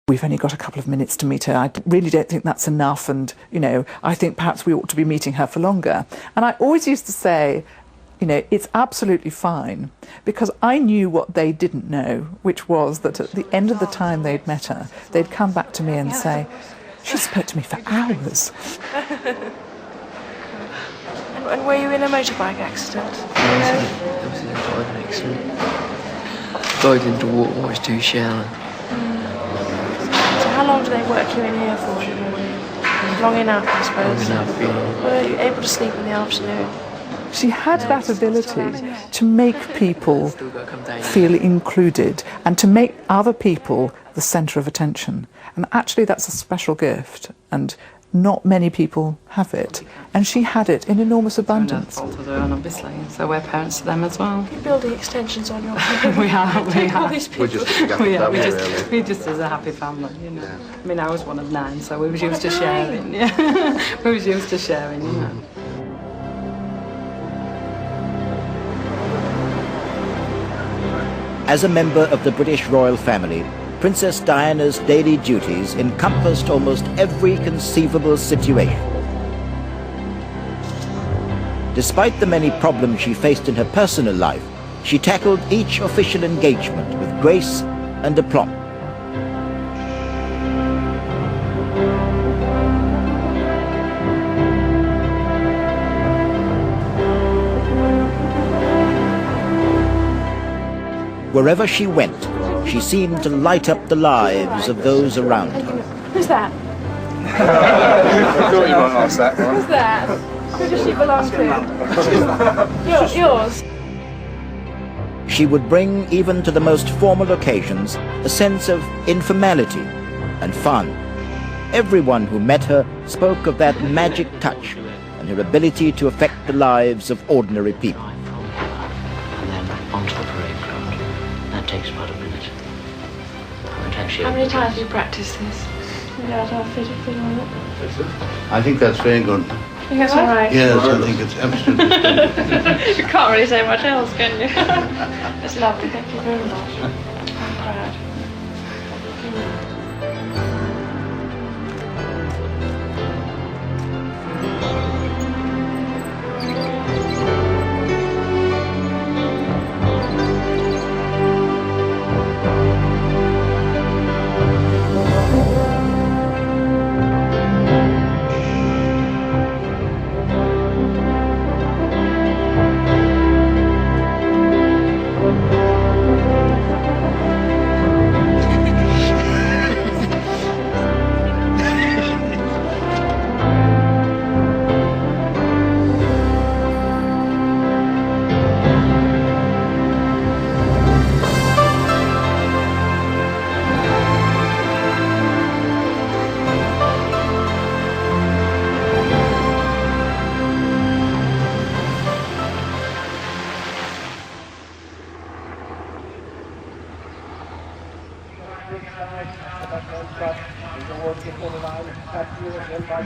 We've only got a couple of minutes to meet her. I really don't think that's enough, and, you know, I think perhaps we ought to be meeting her for longer. And I always used to say, you know, it's absolutely fine, because I knew what they didn't know, which was that at the end of the time they'd met her, they'd come back to me and say, she spoke to me for hours. And were you in a motorbike accident? There was a driving accident. Dived into the water while I was too shallow. So how long do they work you in here for in the morning? Long enough, I suppose. Long enough, yeah. Were you able to sleep in the afternoon? She had that ability to make people feel included and to make other people the centre of attention. And actually that's a special gift, and not many people have it. And she had it in enormous abundance. Obviously, so we're parents to them as well. You're building extensions on your we are. all these people. We just as a happy family, you know. Yeah. I mean, I was one of 9, so we was used to sharing. Yeah, we was used to sharing, you know. As a member of the British royal family, Princess Diana's daily duties encompassed almost every conceivable situation. Despite the many problems she faced in her personal life, she tackled each official engagement with grace and aplomb. Wherever she went, she seemed to light up the lives of those around her. Who's that? I thought you might ask that one. Who's that? Who does she belong to? Yours? She would bring even to the most formal occasions a sense of informality and fun. Everyone who met her spoke of that magic touch and her ability to affect the lives of ordinary people. And then onto the parade ground. That takes about a minute. How many times have you practiced this? Yeah, I'll fit on it. I think that's very good. I think that's all right. Yes, I think it's absolutely good. You can't really say much else, can you? It's lovely, thank you very much. I'm proud.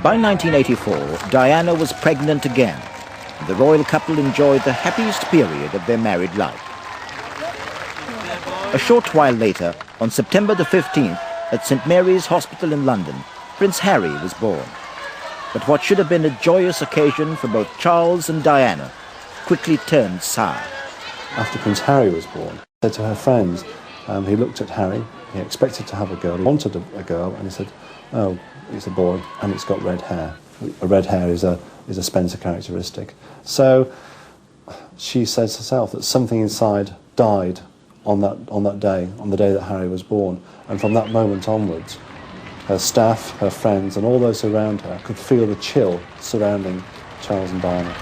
By 1984, Diana was pregnant again, and the royal couple enjoyed the happiest period of their married life. A short while later, on September the 15th, at St. Mary's Hospital in London, Prince Harry was born. But what should have been a joyous occasion for both Charles and Diana quickly turned sour. After Prince Harry was born, he said to her friends, he looked at Harry, he expected to have a girl, he wanted a girl, and he said, oh, it's a boy, and it's got red hair. Red hair is a Spencer characteristic. So she says herself that something inside died on that day, on the day that Harry was born, and from that moment onwards, her staff, her friends, and all those around her could feel the chill surrounding Charles and Diana.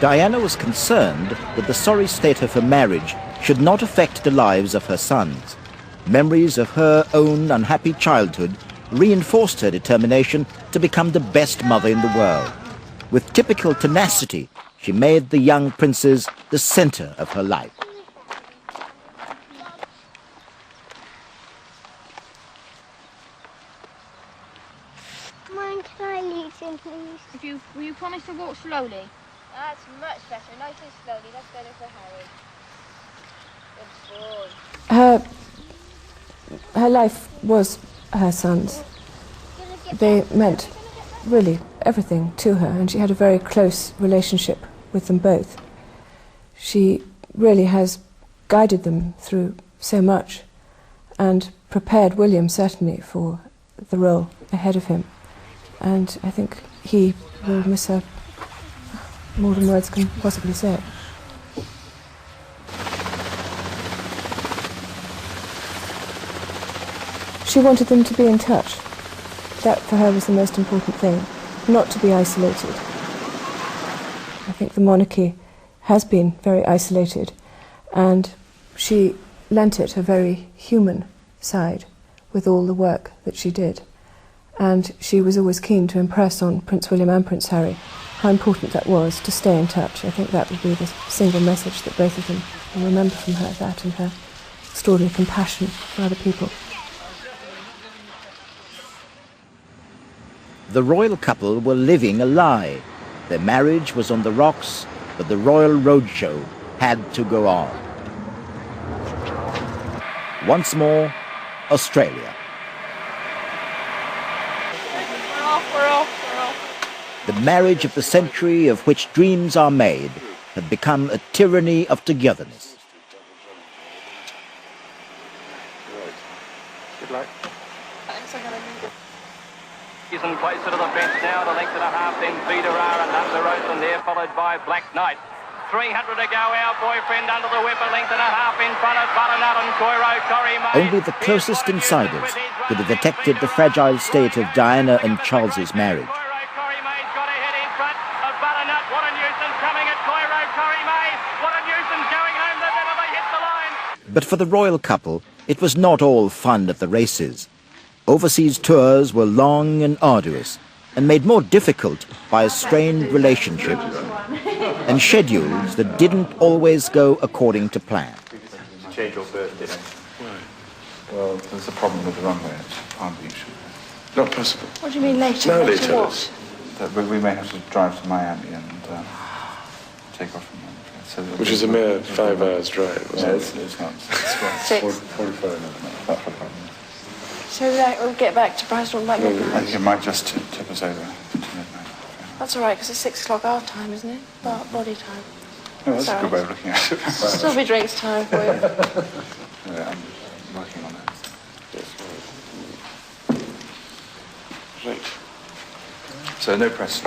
Diana was concerned that the sorry state of her marriage should not affect the lives of her sons. Memories of her own unhappy childhood reinforced her determination to become the best mother in the world. With typical tenacity, she made the young princes the center of her life. Mine, can I lead him, please? Will you promise to walk slowly? That's much better. Nice and slowly. That's better for Harry. Good boy. Her Her life was her son's. They meant really everything to her, and she had a very close relationship with them both. She really has guided them through so much and prepared William certainly for the role ahead of him. And I think he will miss her more than words can possibly say. She wanted them to be in touch. That for her was the most important thing, not to be isolated. I think the monarchy has been very isolated, and she lent it a very human side with all the work that she did. And she was always keen to impress on Prince William and Prince Harry how important that was to stay in touch. I think that would be the single message that both of them will remember from her, that and her extraordinary compassion for other people. The royal couple were living a lie. Their marriage was on the rocks, but the royal roadshow had to go on. Once more, Australia. We're off. The marriage of the century of which dreams are made had become a tyranny of togetherness. Good luck. Thanks, I'm gonna need it. And closer to the fence now, the length and a half, then Beaterar and Under Oath, and there followed by Black Knight. 300 to go, our boyfriend under the whip, a length and a half in front of Butternut and Coiro Corrie May. Only the closest insiders could have detected the fragile state of Diana and Charles's marriage. Coiro Corrie May's got ahead in front of Butternut. What a nuisance coming at Coiro Corrie May. What a nuisance going home, the better they hit the line. But for the royal couple, it was not all fun at the races. Overseas tours were long and arduous, and made more difficult by a strained relationship and schedules that didn't always go according to plan. Change your birthday. Well, there's a problem with the runway. It's unusual. Not possible. What do you mean later? No, Later later. what? That we may have to drive to Miami and take off from there. So which is a mere 5 hours drive, wasn't it? It's not. It's 6. 45 minutes. So that we'll get back to Brighton by midnight. I think it might just tip us over to midnight. That's all right, because it's 6 o'clock our time, isn't it? Body time. Oh, that's a good way of looking at it. Still be drinks time for you. Yeah, I'm working on that. Right. So no press.